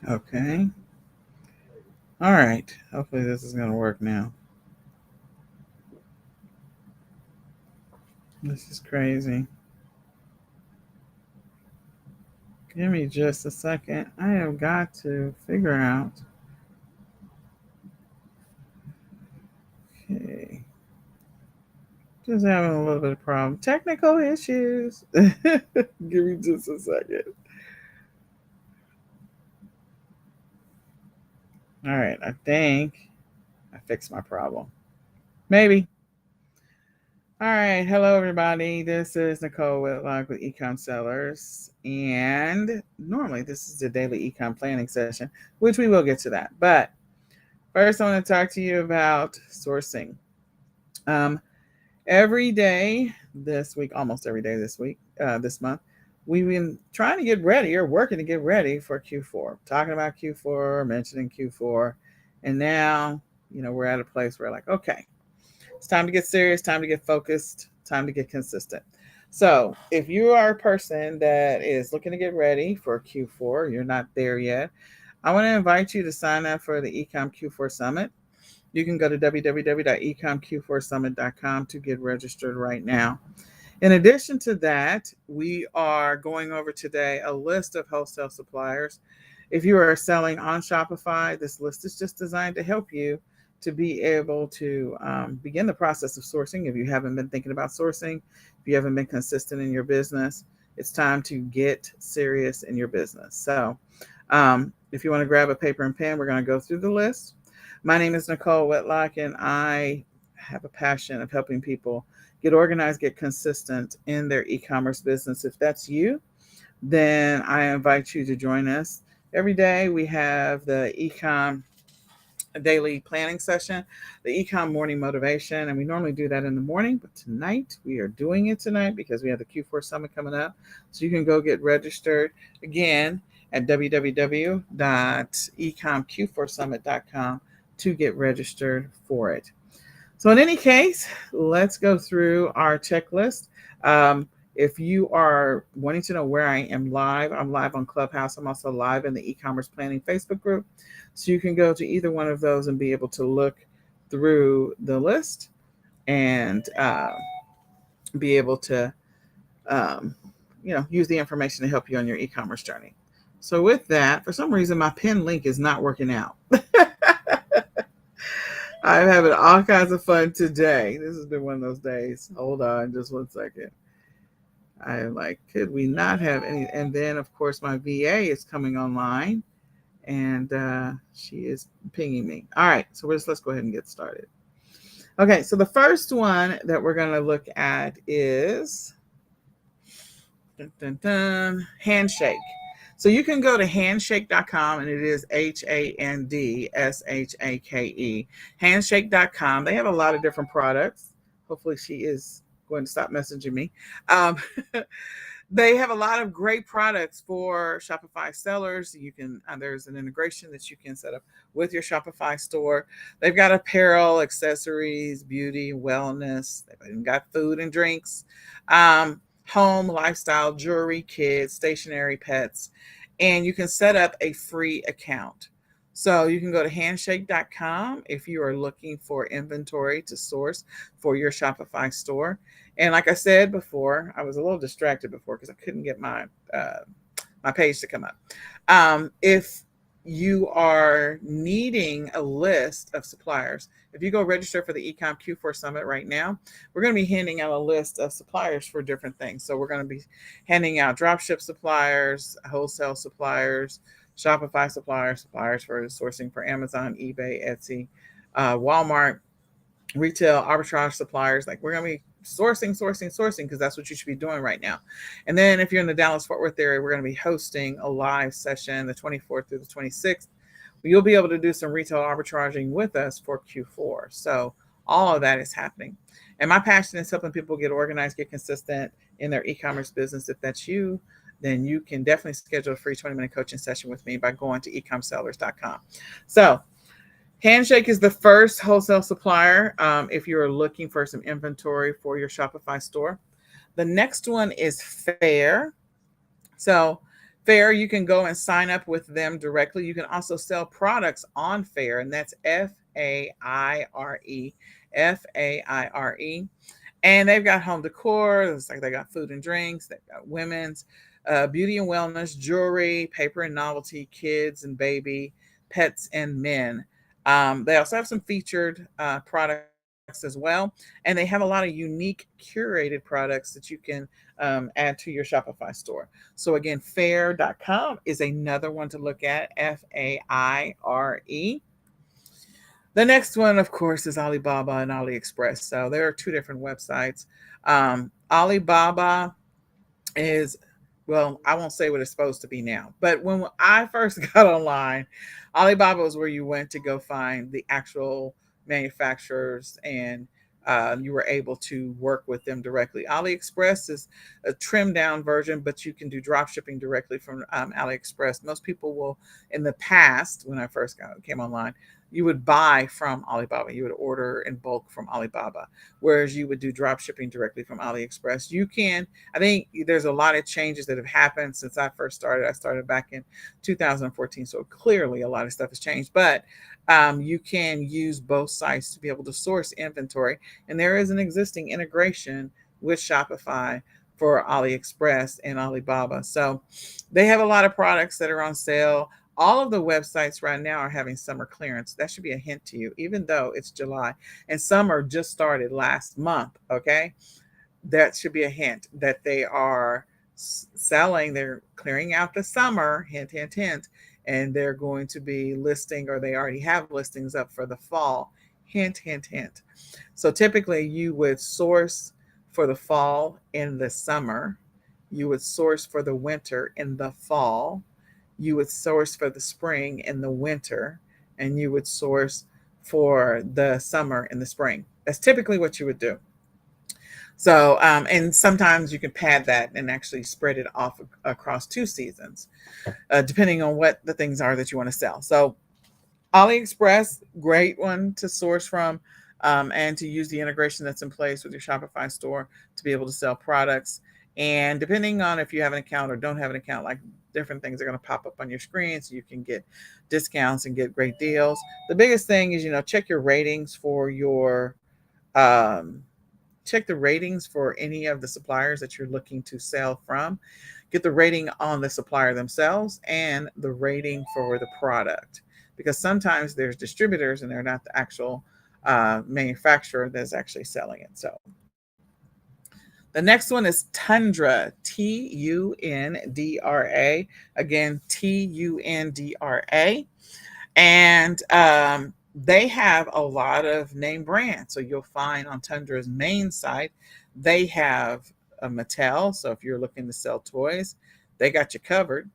Okay. All right. Hopefully this is going to work now. This is crazy. Give me just a second. I have got to figure out. Okay. Just having a little bit of problem. Technical issues. Give me just a second. All right. I think I fixed my problem. Maybe. All right. Hello, everybody. This is Nicole Whitlock with Ecom Sellers. And normally this is the daily ecom planning session, which we will get to that. But first, I want to talk to you about sourcing. Um, every day this week, almost every day this month, we've been trying to get ready or working to get ready for Q4, talking about Q4, mentioning Q4. And now, we're at a place where like, okay, it's time to get serious, time to get focused, time to get consistent. So if you are a person that is looking to get ready for Q4, you're not there yet, I want to invite you to sign up for the Ecom Q4 Summit. You can go to www.ecomq4summit.com to get registered right now. In addition to that, we are going over today a list of wholesale suppliers. If you are selling on Shopify, this list is just designed to help you to be able to begin the process of sourcing. If you haven't been thinking about sourcing, if you haven't been consistent in your business, it's time to get serious in your business. So if you want to grab a paper and pen, we're going to go through the list. My name is Nicole Whitlock, and I have a passion of helping people get organized, get consistent in their e-commerce business. If that's you, then I invite you to join us. Every day we have the Ecom daily planning session, the Ecom morning motivation, and we normally do that in the morning, but tonight we are doing it tonight because we have the Q4 Summit coming up. So you can go get registered again at www.ecomq4summit.com to get registered for it. So in any case, let's go through our checklist. If you are wanting to know where I am live, I'm live on Clubhouse. I'm also live in the e-commerce planning Facebook group. So you can go to either one of those and be able to look through the list and be able to, use the information to help you on your e-commerce journey. So with that, for some reason, my pin link is not working out. I'm having all kinds of fun today. This has been one of those days. Hold on just one second. I am like, could we not have any? And then, of course, my VA is coming online and she is pinging me. All right, so let's go ahead and get started. Okay, so the first one that we're going to look at is Handshake. So you can go to handshake.com, and it is HANDSHAKE, handshake.com. They have a lot of different products. Hopefully she is going to stop messaging me. They have a lot of great products for Shopify sellers. You can there's an integration that you can set up with your Shopify store. They've got apparel, accessories, beauty, wellness. They've even got food and drinks, home, lifestyle, jewelry, kids, stationery, pets, and you can set up a free account. So you can go to handshake.com if you are looking for inventory to source for your Shopify store. And like I said before, I was a little distracted before because I couldn't get my page to come up. If you are needing a list of suppliers, if you go register for the Ecom Q4 Summit right now, we're going to be handing out a list of suppliers for different things. So we're going to be handing out dropship suppliers, wholesale suppliers, Shopify suppliers, suppliers for sourcing for Amazon, eBay, Etsy, Walmart, retail arbitrage suppliers. Like we're going to be sourcing because that's what you should be doing right now. And then if you're in the Dallas-Fort Worth area, we're going to be hosting a live session the 24th through the 26th. You'll be able to do some retail arbitraging with us for Q4. So all of that is happening. And my passion is helping people get organized, get consistent in their e-commerce business. If that's you, then you can definitely schedule a free 20-minute coaching session with me by going to ecomsellers.com. So Handshake is the first wholesale supplier if you're looking for some inventory for your Shopify store. The next one is Fair. So Fair, you can go and sign up with them directly. You can also sell products on Fair, and that's Faire, Faire. And they've got home decor. It's like they got food and drinks. They've got women's beauty and wellness, jewelry, paper and novelty, kids and baby, pets and men. They also have some featured products as well. And they have a lot of unique curated products that you can add to your Shopify store. So again, fair.com is another one to look at, Faire. The next one, of course, is Alibaba and Aliexpress. So there are two different websites. Alibaba is, well, I won't say what it's supposed to be now, but when I first got online, Alibaba was where you went to go find the actual manufacturers, and you were able to work with them directly. AliExpress is a trimmed down version, but you can do drop shipping directly from AliExpress. Most people will, in the past, when I first came online, you would buy from Alibaba. You would order in bulk from Alibaba, whereas you would do drop shipping directly from AliExpress. You can, I think there's a lot of changes that have happened since I first started. I started back in 2014, so clearly a lot of stuff has changed. But you can use both sites to be able to source inventory, and there is an existing integration with Shopify for AliExpress and Alibaba. So they have a lot of products that are on sale. All of the websites right now are having summer clearance. That should be a hint to you, even though it's July and summer just started last month. Okay. That should be a hint that they are selling, they're clearing out the summer, hint, hint, hint, and they're going to be listing, or they already have listings up for the fall, hint, hint, hint. So typically you would source for the fall in the summer, you would source for the winter in the fall, you would source for the spring in the winter, and you would source for the summer in the spring. That's typically what you would do. So, and sometimes you can pad that and actually spread it off across 2 seasons, depending on what the things are that you want to sell. So, AliExpress, great one to source from, and to use the integration that's in place with your Shopify store to be able to sell products. And depending on if you have an account or don't have an account, like different things are going to pop up on your screen so you can get discounts and get great deals. The biggest thing is, check your ratings for your, check the ratings for any of the suppliers that you're looking to sell from. Get the rating on the supplier themselves and the rating for the product, because sometimes there's distributors and they're not the actual manufacturer that's actually selling it. So the next one is Tundra, Tundra. Again, Tundra. And they have a lot of name brands. So you'll find on Tundra's main site, they have a Mattel. So if you're looking to sell toys, they got you covered.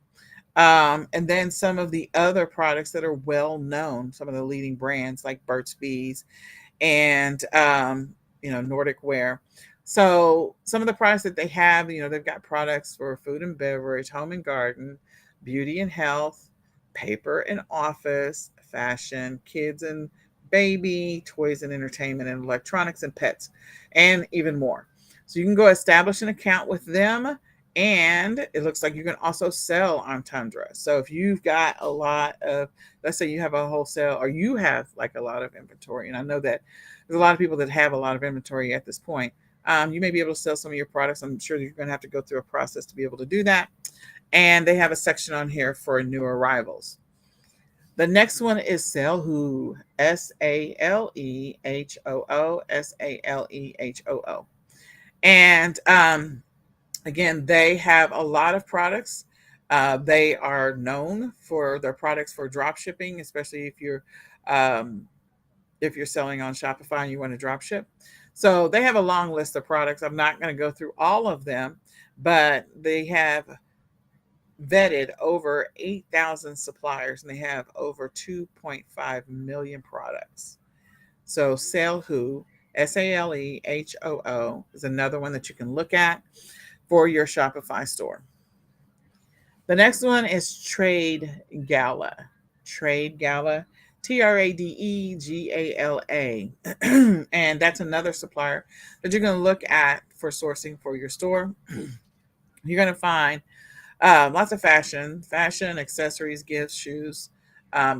And then some of the other products that are well known, some of the leading brands like Burt's Bees and Nordic Wear. So some of the products that they have, they've got products for food and beverage, home and garden, beauty and health, paper and office, fashion, kids and baby, toys and entertainment, and electronics and pets, and even more. So you can go establish an account with them, and it looks like you can also sell on Tundra. So if you've got a lot of, let's say you have a wholesale, or you have like a lot of inventory, and I know that there's a lot of people that have a lot of inventory at this point, you may be able to sell some of your products. I'm sure you're going to have to go through a process to be able to do that. And they have a section on here for new arrivals. The next one is Salehoo, Salehoo, Salehoo. And again, they have a lot of products. They are known for their products for drop shipping, especially if you're selling on Shopify and you want to drop ship. So they have a long list of products. I'm not going to go through all of them, but they have vetted over 8,000 suppliers, and they have over 2.5 million products. So Salehoo, Salehoo, is another one that you can look at for your Shopify store. The next one is Trade Gala. Trade Gala, Tradegala. And that's another supplier that you're going to look at for sourcing for your store. You're going to find Lots of fashion, accessories, gifts, shoes,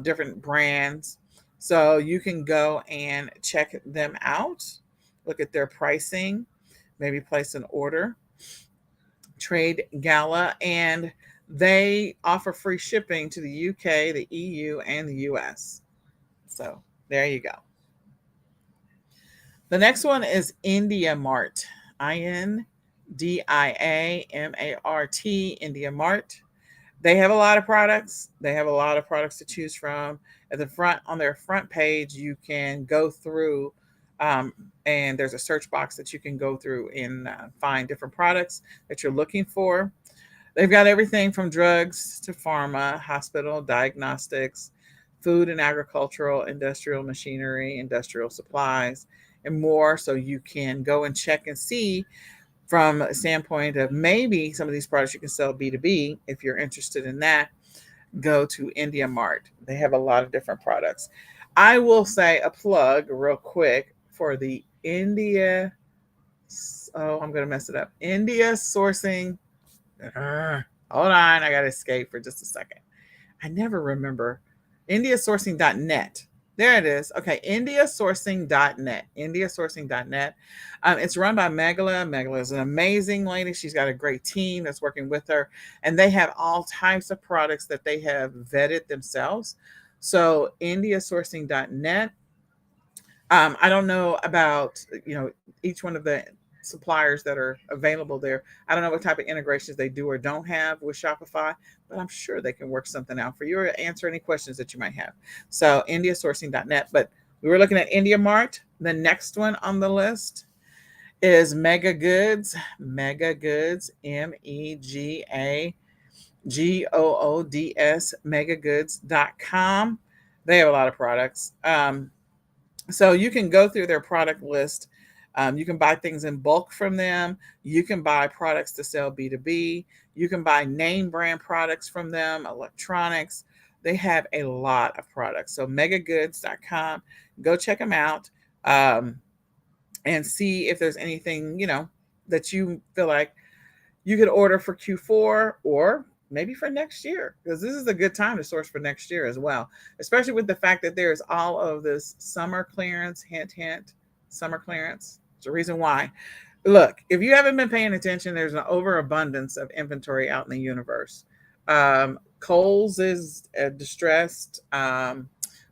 different brands. So you can go and check them out, look at their pricing, maybe place an order. Trade Gala, and they offer free shipping to the UK, the EU, and the US. So there you go. The next one is India Mart, INDIAMART, India Mart. They have a lot of products. They have a lot of products to choose from. At the front, on their front page, you can go through, um, and there's a search box that you can go through and find different products that you're looking for. They've got everything from drugs to pharma, hospital, diagnostics, food and agricultural, industrial machinery, industrial supplies, and more. So you can go and check and see from a standpoint of maybe some of these products you can sell B2B. If you're interested in that, go to India Mart. They have a lot of different products. I will say a plug real quick for the India. Oh, I'm going to mess it up. India sourcing. Hold on. I got to escape for just a second. I never remember. IndiaSourcing.net. There it is. Okay, IndiaSourcing.net. IndiaSourcing.net. It's run by Megala. Megala is an amazing lady. She's got a great team that's working with her, and they have all types of products that they have vetted themselves. So, IndiaSourcing.net. I don't know about each one of the suppliers that are available there. I don't know what type of integrations they do or don't have with Shopify, but I'm sure they can work something out for you or answer any questions that you might have. So indiasourcing.net. But we were looking at India Mart. The next one on the list is Mega Goods. Mega Goods, MEGAGOODS, megagoods.com. They have a lot of products. So you can go through their product list. You can buy things in bulk from them. You can buy products to sell B2B. You can buy name brand products from them, electronics. They have a lot of products. So megagoods.com, go check them out, and see if there's anything, that you feel like you could order for Q4 or maybe for next year, because this is a good time to source for next year as well, especially with the fact that there's all of this summer clearance, hint, hint, summer clearance. It's a reason why. Look, if you haven't been paying attention, there's an overabundance of inventory out in the universe. Kohl's is distressed. Bed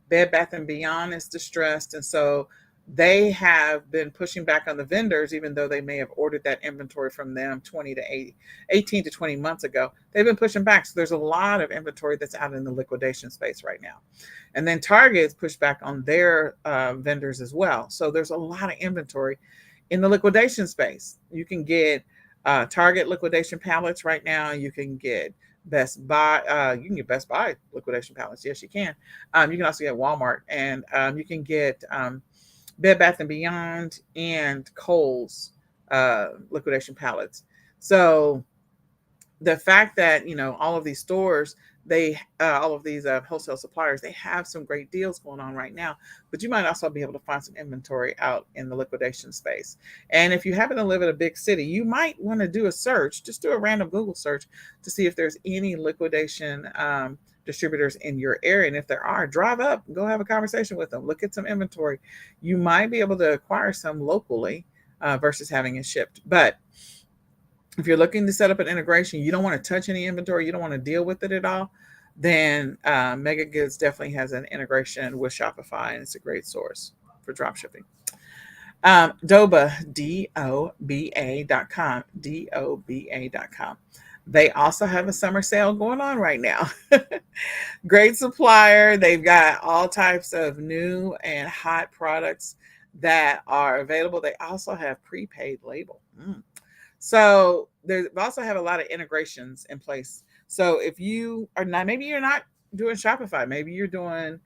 Bath and Beyond is distressed. And so they have been pushing back on the vendors, even though they may have ordered that inventory from them 18 to 20 months ago. They've been pushing back. So there's a lot of inventory that's out in the liquidation space right now. And then Target's pushed back on their vendors as well. So there's a lot of inventory in the liquidation space. You can get Target liquidation pallets right now. You can get Best Buy. You can get Best Buy liquidation pallets. Yes, you can. You can also get Walmart, and you can get Bed Bath and Beyond and Kohl's liquidation pallets. So the fact that all of these stores, all of these wholesale suppliers, they have some great deals going on right now, but you might also be able to find some inventory out in the liquidation space. And if you happen to live in a big city, you might want to do a search, just do a random Google search to see if there's any liquidation distributors in your area. And if there are, drive up, go have a conversation with them, look at some inventory. You might be able to acquire some locally versus having it shipped. But if you're looking to set up an integration, you don't want to touch any inventory, you don't want to deal with it at all, then Mega Goods definitely has an integration with Shopify, and it's a great source for drop shipping. Doba, DOBA.com, DOBA.com. They also have a summer sale going on right now. Great supplier. They've got all types of new and hot products that are available. They also have prepaid label. So they also have a lot of integrations in place. So if you are not, maybe you're not doing Shopify, maybe you're doing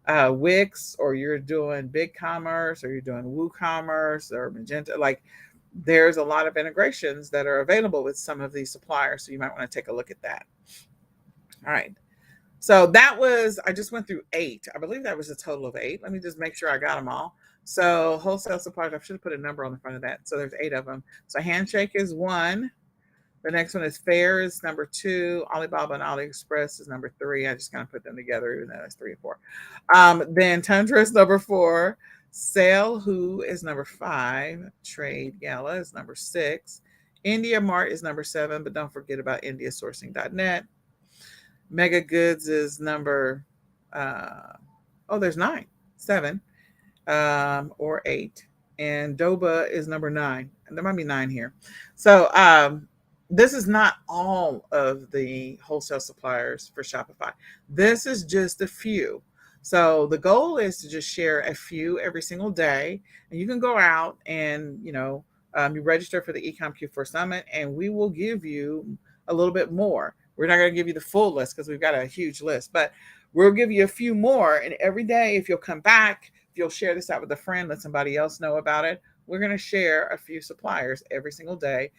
Wix, or you're doing BigCommerce, or you're doing WooCommerce or Magento. Like, there's a lot of integrations that are available with some of these suppliers. So you might want to take a look at that. All right. So I just went through 8. I believe that was a total of 8. Let me just make sure I got them all. So wholesale suppliers, I should have put a number on the front of that. So there's 8 of them. So Handshake is 1. The next one is Fair is number 2. Alibaba and Aliexpress is number 3. I just kind of put them together, even though that's 3 and 4. Then Tundra is number 4. Sale Who is number 5. Trade Gala is number 6. India Mart is number 7, but don't forget about indiasourcing.net. Mega Goods is number, there's 9, 7, or 8. And Doba is number 9. And there might be 9 here. So this is not all of the wholesale suppliers for Shopify. This is just a few. So the goal is to just share a few every single day. And you can go out and, you register for the eCom Q4 Summit, and we will give you a little bit more. We're not going to give you the full list because we've got a huge list, but we'll give you a few more. And every day, if you'll come back, if you'll share this out with a friend, let somebody else know about it, we're going to share a few suppliers every single day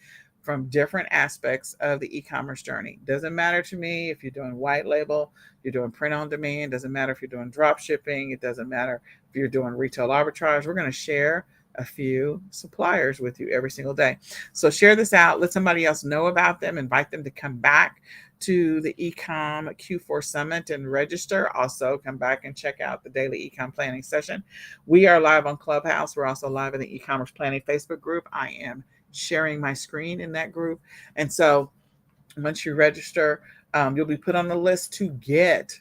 from different aspects of the e-commerce journey. Doesn't matter to me if you're doing white label, you're doing print on demand, doesn't matter if you're doing drop shipping, it doesn't matter if you're doing retail arbitrage. We're going to share a few suppliers with you every single day. So share this out, let somebody else know about them, invite them to come back to the eCom Q4 Summit and register. Also, come back and check out the daily eCom planning session. We are live on Clubhouse. We're also live in the e-commerce planning Facebook group. I am sharing my screen in that group. And so once you register, you'll be put on the list to get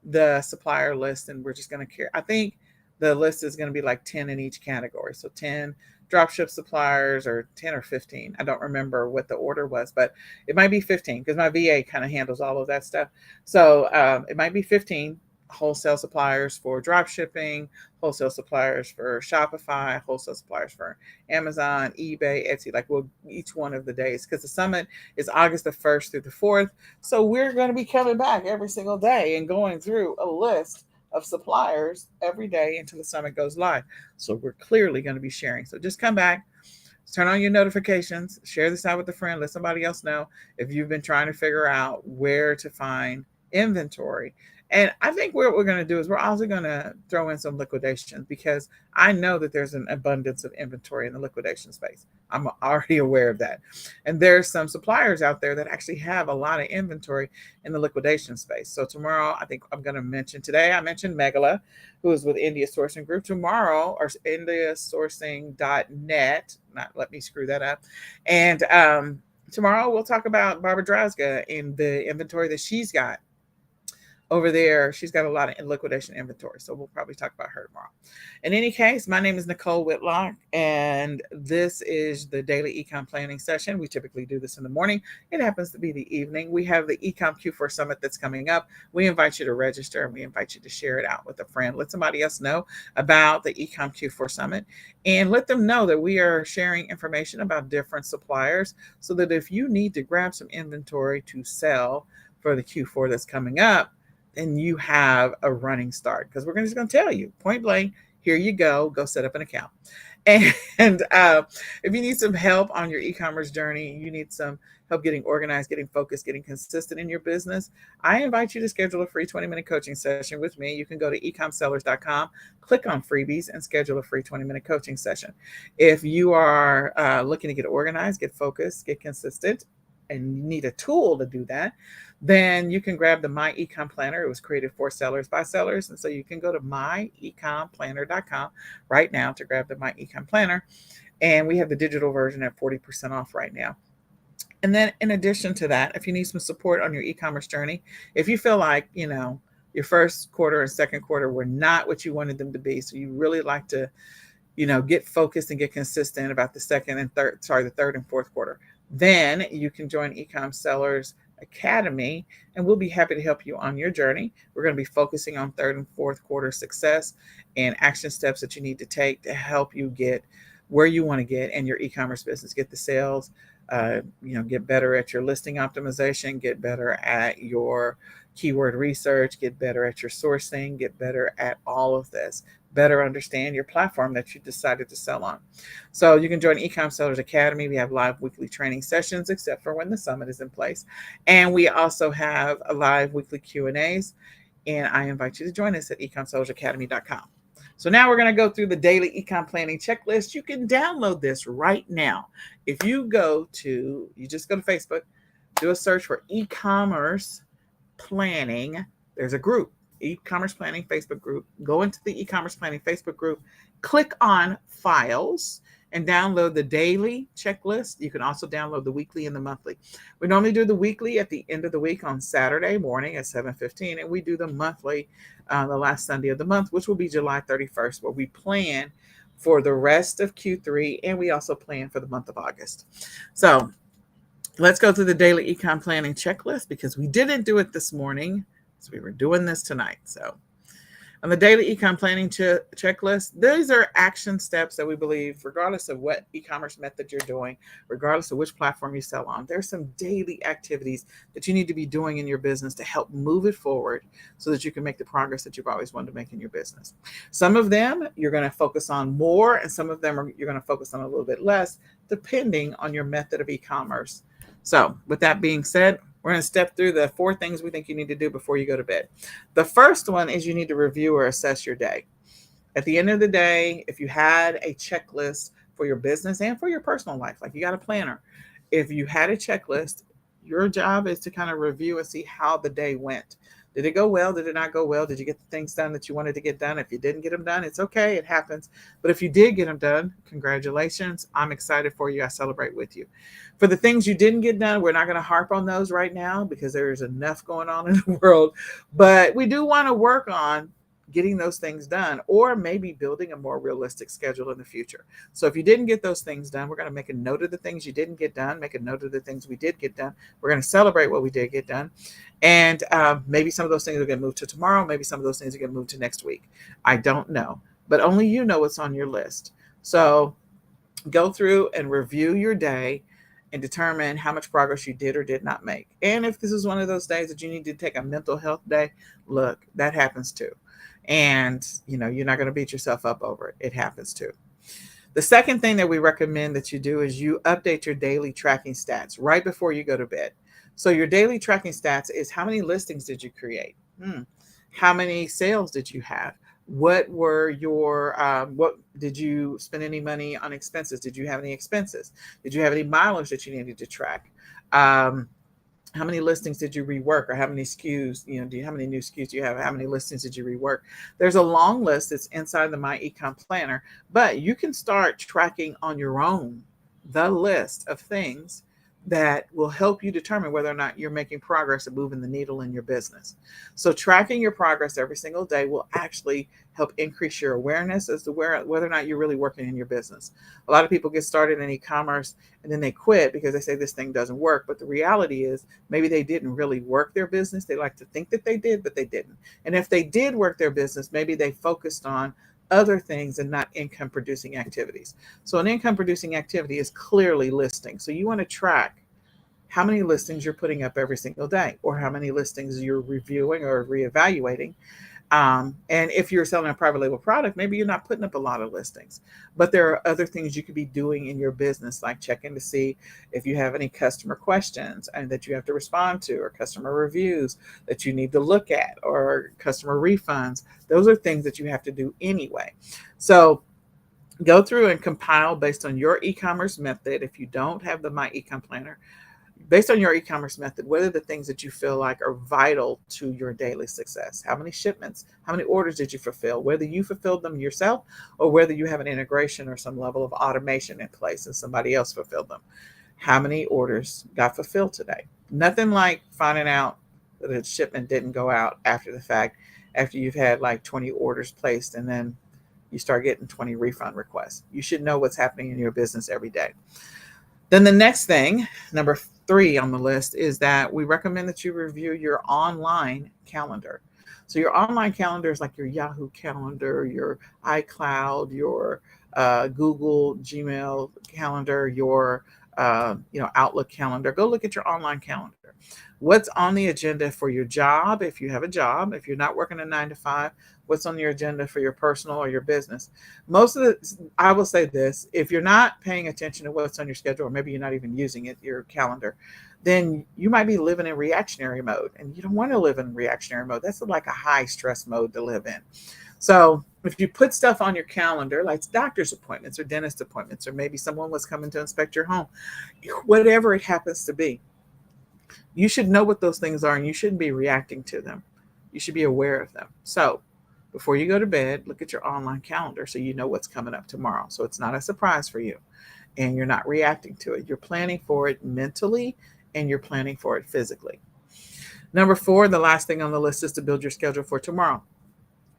the supplier list. And we're just going to I think the list is going to be like 10 in each category. So 10 dropship suppliers, or 10 or 15. I don't remember what the order was, but it might be 15 because my VA kind of handles all of that stuff. So it might be 15 wholesale suppliers for drop shipping, wholesale suppliers for Shopify, wholesale suppliers for Amazon, eBay, Etsy, like each one of the days, because the summit is August the 1st through the 4th. So we're going to be coming back every single day and going through a list of suppliers every day until the summit goes live. So we're clearly going to be sharing. So just come back, turn on your notifications, share this out with a friend, let somebody else know if you've been trying to figure out where to find inventory. And I think what we're going to do is we're also going to throw in some liquidations, because I know that there's an abundance of inventory in the liquidation space. I'm already aware of that. And there's some suppliers out there that actually have a lot of inventory in the liquidation space. So tomorrow, I think I'm going to mention, today I mentioned Megala, who is with India Sourcing Group. Tomorrow, or indiasourcing.net, not let me screw that up. And tomorrow we'll talk about Barbara Drasga and the inventory that she's got over there. She's got a lot of liquidation inventory, so we'll probably talk about her tomorrow. In any case, my name is Nicole Whitlock, and this is the daily ecom planning session. We typically do this in the morning. It happens to be the evening. We have the eCom Q4 Summit that's coming up. We invite you to register, and we invite you to share it out with a friend. Let somebody else know about the eCom Q4 Summit, and let them know that we are sharing information about different suppliers, so that if you need to grab some inventory to sell for the Q4 that's coming up, and you have a running start, because we're just going to tell you point blank, here you go set up an account. And if you need some help on your e-commerce journey, you need some help getting organized, getting focused, getting consistent in your business, I invite you to schedule a free 20-minute coaching session with me. You can go to ecomsellers.com, click on freebies, and schedule a free 20-minute coaching session. If you are looking to get organized, get focused, get consistent, and you need a tool to do that, then you can grab the My Ecom Planner. It was created for sellers by sellers. And so you can go to myecomplanner.com right now to grab the My Ecom Planner. And we have the digital version at 40% off right now. And then in addition to that, if you need some support on your e-commerce journey, if you feel like, your first quarter and second quarter were not what you wanted them to be, so you really like to, get focused and get consistent about the third and fourth quarter, then you can join Ecom Sellers Academy, and we'll be happy to help you on your journey. We're going to be focusing on third and fourth quarter success and action steps that you need to take to help you get where you want to get in your e-commerce business, get the sales, get better at your listing optimization, get better at your keyword research, get better at your sourcing, get better at all of this, better understand your platform that you decided to sell on. So you can join Ecom Sellers Academy. We have live weekly training sessions, except for when the summit is in place. And we also have a live weekly Q&As. And I invite you to join us at ecomsellersacademy.com. So now we're going to go through the daily econ planning checklist. You can download this right now. If you just go to Facebook, do a search for e-commerce planning. There's a group, e-commerce planning Facebook group. Go into the e-commerce planning Facebook group, click on files, and download the daily checklist. You can also download the weekly and the monthly. We normally do the weekly at the end of the week on Saturday morning at 7:15, and we do the monthly the last Sunday of the month, which will be July 31st, where we plan for the rest of Q3, and we also plan for the month of August. So let's go through the daily econ planning checklist, because we didn't do it this morning, so we were doing this tonight. So on the daily econ planning checklist, these are action steps that we believe, regardless of what e-commerce method you're doing, regardless of which platform you sell on, there's some daily activities that you need to be doing in your business to help move it forward so that you can make the progress that you've always wanted to make in your business. Some of them you're going to focus on more, and some of them you're going to focus on a little bit less, depending on your method of e-commerce. So with that being said, we're going to step through the 4 things we think you need to do before you go to bed. The first one is you need to review or assess your day. At the end of the day, if you had a checklist for your business and for your personal life, like you got a planner, if you had a checklist, your job is to kind of review and see how the day went. Did it go well? Did it not go well? Did you get the things done that you wanted to get done? If you didn't get them done, it's okay. It happens. But if you did get them done, congratulations. I'm excited for you. I celebrate with you. For the things you didn't get done, we're not going to harp on those right now because there's enough going on in the world. But we do want to work on getting those things done, or maybe building a more realistic schedule in the future. So if you didn't get those things done, we're going to make a note of the things you didn't get done, make a note of the things we did get done. We're going to celebrate what we did get done. And maybe some of those things are going to move to tomorrow. Maybe some of those things are going to move to next week. I don't know, but only you know what's on your list. So go through and review your day and determine how much progress you did or did not make. And if this is one of those days that you need to take a mental health day, look, that happens too. And you're not going to beat yourself up over it. It happens too. The second thing that we recommend that you do is you update your daily tracking stats right before you go to bed. So your daily tracking stats is how many listings did you create? How many sales did you have? What were your, what did you spend any money on expenses? Did you have any expenses? Did you have any mileage that you needed to track? How many listings did you rework, or how many SKUs, how many new SKUs do you have? How many listings did you rework? There's a long list that's inside the My Ecom Planner, but you can start tracking on your own the list of things that will help you determine whether or not you're making progress and moving the needle in your business. So tracking your progress every single day will actually help increase your awareness as to whether or not you're really working in your business. A lot of people get started in e-commerce and then they quit because they say this thing doesn't work. But the reality is maybe they didn't really work their business. They like to think that they did, but they didn't. And if they did work their business, maybe they focused on other things and not income producing activities. So an income producing activity is clearly listing. So you want to track how many listings you're putting up every single day, or how many listings you're reviewing or reevaluating. And if you're selling a private label product, maybe you're not putting up a lot of listings, but there are other things you could be doing in your business, like checking to see if you have any customer questions and that you have to respond to, or customer reviews that you need to look at, or customer refunds. Those are things that you have to do anyway. So go through and compile based on your e-commerce method. If you don't have the My Ecom Planner, based on your e-commerce method, what are the things that you feel like are vital to your daily success? How many shipments, how many orders did you fulfill? Whether you fulfilled them yourself or whether you have an integration or some level of automation in place and somebody else fulfilled them. How many orders got fulfilled today? Nothing like finding out that a shipment didn't go out after the fact, after you've had like 20 orders placed and then you start getting 20 refund requests. You should know what's happening in your business every day. Then the next thing, number 3 on the list, is that we recommend that you review your online calendar. So your online calendar is like your Yahoo calendar, your iCloud, your Google Gmail calendar, your Outlook calendar. Go look at your online calendar. What's on the agenda for your job, if you have a job, if you're not working a 9 to 5, what's on your agenda for your personal or your business? I will say this, if you're not paying attention to what's on your schedule, or maybe you're not even using it, your calendar, then you might be living in reactionary mode, and you don't want to live in reactionary mode. That's like a high stress mode to live in. So if you put stuff on your calendar, like doctor's appointments or dentist appointments, or maybe someone was coming to inspect your home, whatever it happens to be, you should know what those things are and you shouldn't be reacting to them. You should be aware of them. So before you go to bed, look at your online calendar so you know what's coming up tomorrow. So it's not a surprise for you and you're not reacting to it. You're planning for it mentally and you're planning for it physically. Number 4, the last thing on the list is to build your schedule for tomorrow.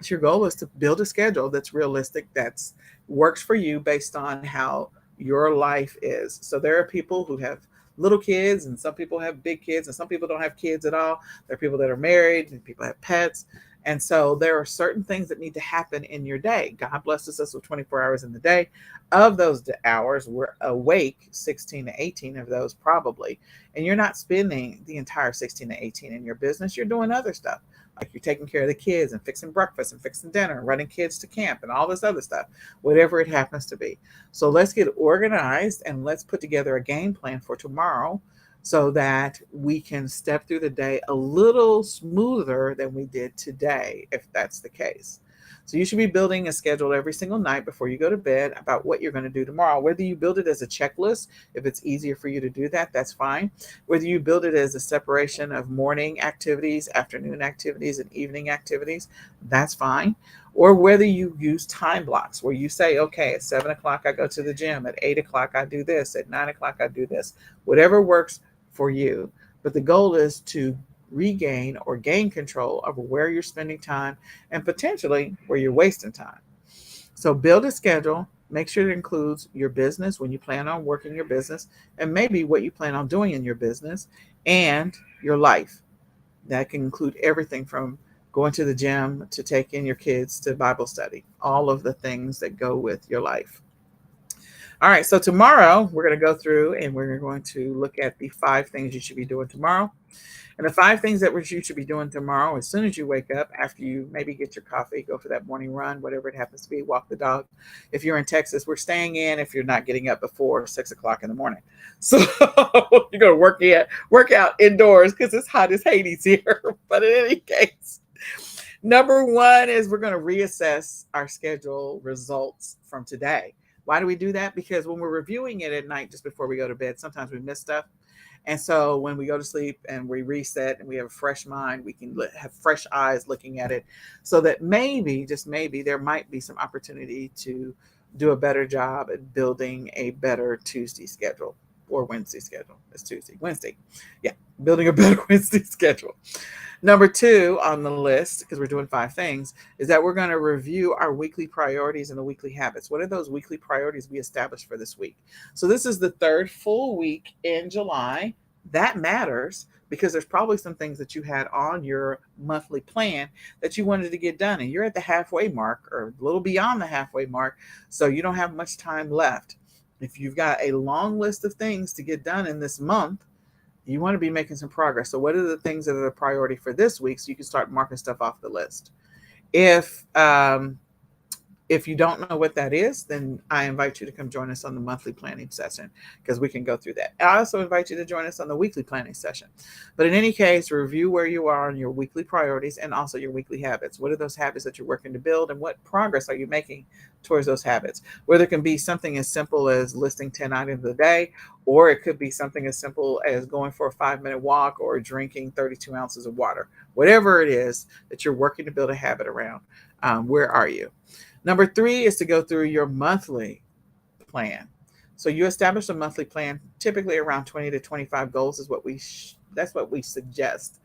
Your goal is to build a schedule that's realistic, that's works for you based on how your life is. So there are people who have little kids and some people have big kids and some people don't have kids at all. There are people that are married and people have pets. And so there are certain things that need to happen in your day. God blesses us with 24 hours in the day. Of those hours, we're awake 16 to 18 of those probably. And you're not spending the entire 16 to 18 in your business. You're doing other stuff. Like you're taking care of the kids and fixing breakfast and fixing dinner and running kids to camp and all this other stuff, whatever it happens to be. So let's get organized and let's put together a game plan for tomorrow so that we can step through the day a little smoother than we did today, if that's the case. So you should be building a schedule every single night before you go to bed about what you're going to do tomorrow. Whether you build it as a checklist, if it's easier for you to do that, that's fine. Whether you build it as a separation of morning activities, afternoon activities, and evening activities, that's fine. Or whether you use time blocks where you say, okay, at 7 o'clock I go to the gym, at 8 o'clock I do this, at 9 o'clock I do this, whatever works for you. But the goal is to regain or gain control over where you're spending time and potentially where you're wasting time. So build a schedule, make sure it includes your business when you plan on working your business and maybe what you plan on doing in your business and your life. That can include everything from going to the gym to taking your kids to Bible study, all of the things that go with your life. All right, so tomorrow we're going to go through and we're going to look at the 5 things you should be doing tomorrow. And the 5 things that you should be doing tomorrow, as soon as you wake up, after you maybe get your coffee, go for that morning run, whatever it happens to be, walk the dog. If you're in Texas, we're staying in if you're not getting up before 6 o'clock in the morning. So you're going to work out indoors because it's hot as Hades here. But in any case, number 1 is we're going to reassess our schedule results from today. Why do we do that? Because when we're reviewing it at night just before we go to bed, sometimes we miss stuff. And so when we go to sleep and we reset and we have a fresh mind, we can have fresh eyes looking at it so that maybe, just maybe, there might be some opportunity to do a better job at building a better Tuesday schedule or Wednesday schedule. It's Tuesday, Wednesday. Yeah, building a better Wednesday schedule. Number 2 on the list, because we're doing 5 things, is that we're going to review our weekly priorities and the weekly habits. What are those weekly priorities we established for this week? So this is the 3rd full week in July. That matters because there's probably some things that you had on your monthly plan that you wanted to get done. And you're at the halfway mark or a little beyond the halfway mark. So you don't have much time left. If you've got a long list of things to get done in this month, you want to be making some progress. So what are the things that are the priority for this week so you can start marking stuff off the list? If you don't know what that is, then I invite you to come join us on the monthly planning session because we can go through that. I also invite you to join us on the weekly planning session. But in any case, review where you are on your weekly priorities and also your weekly habits. What are those habits that you're working to build and what progress are you making towards those habits? Whether it can be something as simple as listing 10 items a day, or it could be something as simple as going for a 5-minute walk or drinking 32 ounces of water. Whatever it is that you're working to build a habit around, where are you? Number 3 is to go through your monthly plan. So you establish a monthly plan, typically around 20 to 25 goals is what that's what we suggest.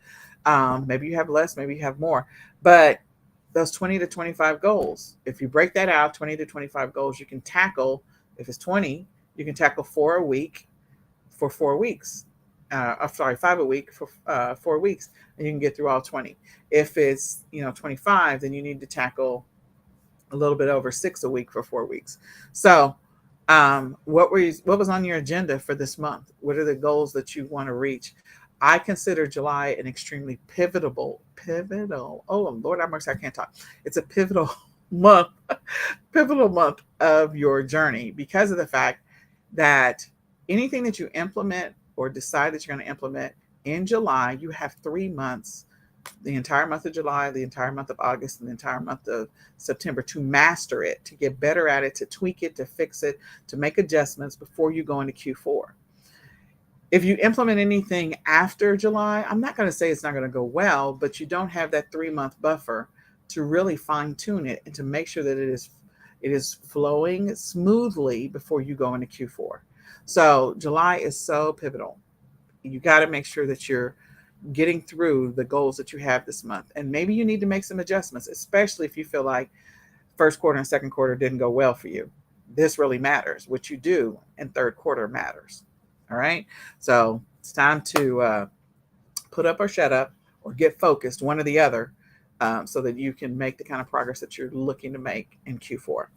Maybe you have less, maybe you have more, but those 20 to 25 goals, if you break that out, 20 to 25 goals, you can tackle, if it's 20, you can tackle 4 a week for 4 weeks. 5 a week for 4 weeks, and you can get through all 20. If it's 25, then you need to tackle a little bit over 6 a week for 4 weeks. So what was on your agenda for this month? What are the goals that you want to reach? I consider July an extremely pivotal. Oh, Lord have mercy, I can't talk. It's a pivotal month of your journey because of the fact that anything that you implement or decide that you're going to implement in July, you have 3 months the entire month of July, the entire month of August, and the entire month of September to master it, to get better at it, to tweak it, to fix it, to make adjustments before you go into Q4. If you implement anything after July, I'm not going to say it's not going to go well, but you don't have that 3-month buffer to really fine tune it and to make sure that it is flowing smoothly before you go into Q4. So July is so pivotal. You got to make sure that you're getting through the goals that you have this month. And maybe you need to make some adjustments, especially if you feel like first quarter and second quarter didn't go well for you. This really matters. What you do in third quarter matters. All right. So it's time to put up or shut up or get focused, one or the other, so that you can make the kind of progress that you're looking to make in Q4.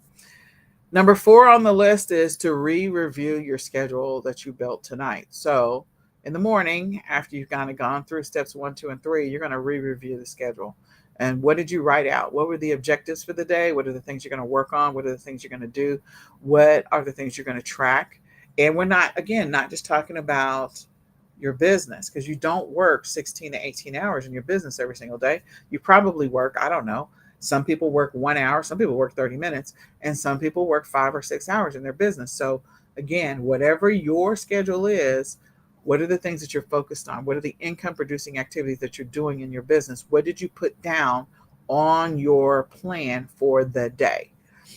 Number 4 on the list is to re-review your schedule that you built tonight. So in the morning, after you've kind of gone through steps 1, 2, and 3, you're going to re-review the schedule. And what did you write out? What were the objectives for the day? What are the things you're going to work on? What are the things you're going to do? What are the things you're going to track? And we're not just talking about your business, because you don't work 16 to 18 hours in your business every single day. You probably work, I don't know, some people work 1 hour, some people work 30 minutes, and some people work 5 or 6 hours in their business. So again, whatever your schedule is, what are the things that you're focused on? What are the income producing activities that you're doing in your business? What did you put down on your plan for the day?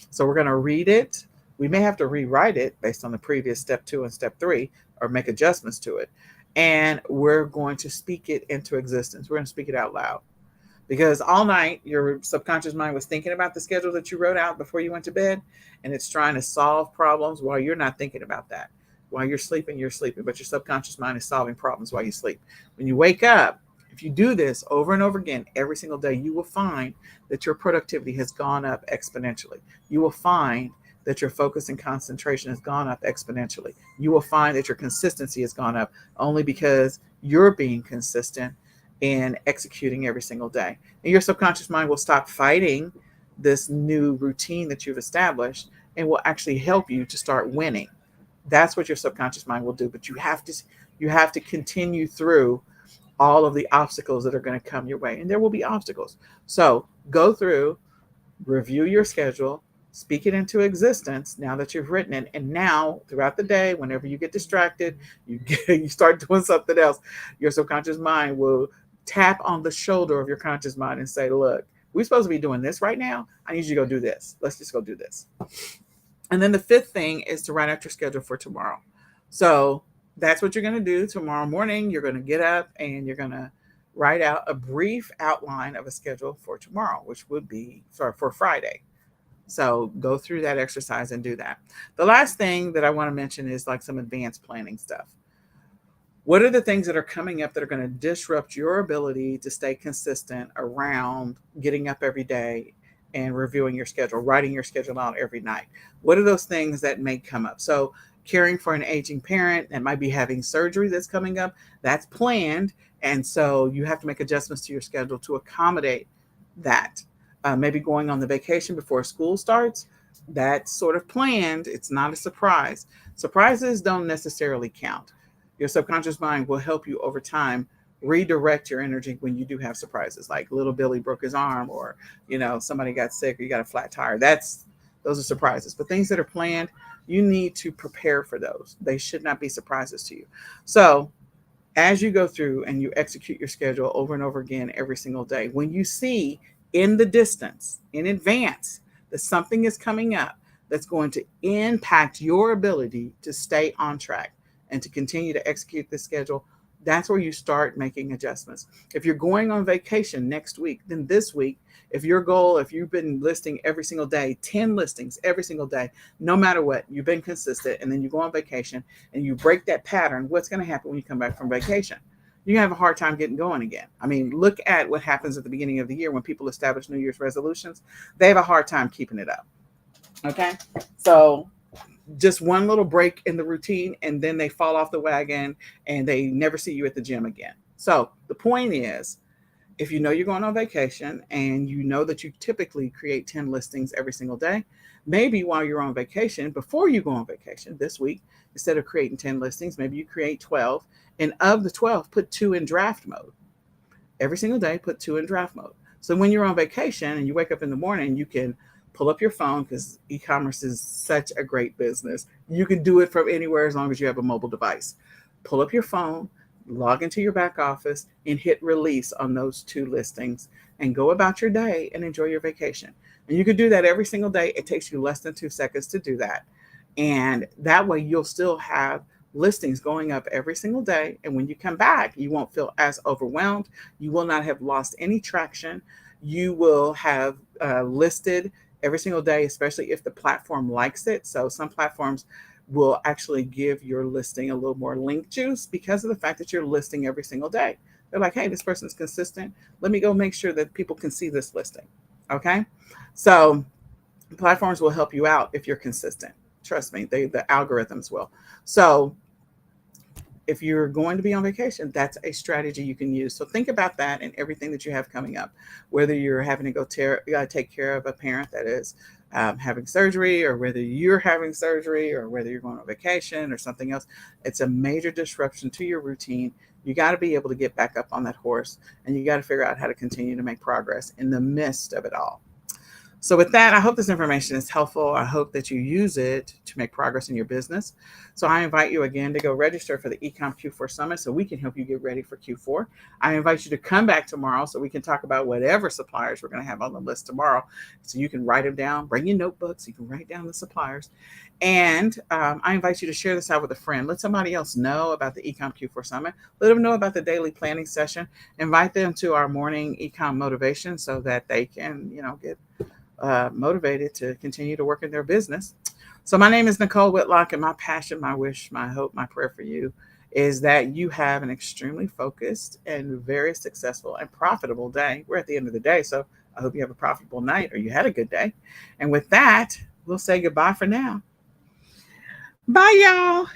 So we're going to read it. We may have to rewrite it based on the previous step 2 and step 3, or make adjustments to it. And we're going to speak it into existence. We're going to speak it out loud. Because all night, your subconscious mind was thinking about the schedule that you wrote out before you went to bed, and it's trying to solve problems while you're not thinking about that. While you're sleeping, but your subconscious mind is solving problems while you sleep. When you wake up, if you do this over and over again every single day, you will find that your productivity has gone up exponentially. You will find that your focus and concentration has gone up exponentially. You will find that your consistency has gone up only because you're being consistent in executing every single day. And your subconscious mind will stop fighting this new routine that you've established and will actually help you to start winning. That's what your subconscious mind will do. But you have to continue through all of the obstacles that are going to come your way. And there will be obstacles. So go through, review your schedule, speak it into existence now that you've written it. And now throughout the day, whenever you get distracted, you start doing something else, your subconscious mind will tap on the shoulder of your conscious mind and say, look, we're supposed to be doing this right now. I need you to go do this. Let's just go do this. And then the 5th thing is to write out your schedule for tomorrow. So that's what you're going to do tomorrow morning. You're going to get up and you're going to write out a brief outline of a schedule for tomorrow, which would be for Friday. So go through that exercise and do that. The last thing that I want to mention is like some advanced planning stuff. What are the things that are coming up that are going to disrupt your ability to stay consistent around getting up every day and reviewing your schedule, writing your schedule out every night? What are those things that may come up? So caring for an aging parent that might be having surgery that's coming up, that's planned. And so you have to make adjustments to your schedule to accommodate that. Maybe going on the vacation before school starts, that's sort of planned. It's not a surprise. Surprises don't necessarily count. Your subconscious mind will help you over time redirect your energy when you do have surprises, like little Billy broke his arm, or somebody got sick, or you got a flat tire. Those are surprises. But things that are planned, you need to prepare for those. They should not be surprises to you. So as you go through and you execute your schedule over and over again every single day, when you see in the distance, in advance, that something is coming up that's going to impact your ability to stay on track and to continue to execute this schedule, that's where you start making adjustments. If you're going on vacation next week, then this week, if you've been listing every single day, 10 listings every single day, no matter what, you've been consistent, and then you go on vacation and you break that pattern, what's going to happen when you come back from vacation? You have a hard time getting going again. I mean, look at what happens at the beginning of the year when people establish New Year's resolutions. They have a hard time keeping it up. Okay? So just one little break in the routine, and then they fall off the wagon and they never see you at the gym again. So the point is, if you know you're going on vacation and you know that you typically create 10 listings every single day, maybe while you're on vacation, before you go on vacation this week, instead of creating 10 listings, maybe you create 12. And of the 12, put 2 in draft mode. every single day, put 2 in draft mode. So when you're on vacation and you wake up in the morning, you can pull up your phone, because e-commerce is such a great business. You can do it from anywhere as long as you have a mobile device. Pull up your phone, log into your back office, and hit release on those 2 listings and go about your day and enjoy your vacation. And you can do that every single day. It takes you less than 2 seconds to do that. And that way you'll still have listings going up every single day. And when you come back, you won't feel as overwhelmed. You will not have lost any traction. You will have listed every single day, especially if the platform likes it. So some platforms will actually give your listing a little more link juice because of the fact that you're listing every single day. They're like, hey, this person's consistent. Let me go make sure that people can see this listing. Okay. So platforms will help you out if you're consistent. Trust me, the algorithms will. So if you're going to be on vacation, that's a strategy you can use. So think about that and everything that you have coming up, whether you're having to go take care of a parent that is having surgery, or whether you're having surgery, or whether you're going on vacation or something else. It's a major disruption to your routine. You got to be able to get back up on that horse, and you got to figure out how to continue to make progress in the midst of it all. So with that, I hope this information is helpful. I hope that you use it to make progress in your business. So I invite you again to go register for the eCom Q4 Summit so we can help you get ready for Q4. I invite you to come back tomorrow so we can talk about whatever suppliers we're going to have on the list tomorrow. So you can write them down, bring your notebooks, you can write down the suppliers. And I invite you to share this out with a friend. Let somebody else know about the eCom Q4 Summit. Let them know about the daily planning session. Invite them to our morning eCom motivation so that they can, get motivated to continue to work in their business. So my name is Nicole Whitlock, and my passion, my wish, my hope, my prayer for you is that you have an extremely focused and very successful and profitable day. We're at the end of the day, so I hope you have a profitable night, or you had a good day. And with that, we'll say goodbye for now. Bye, y'all.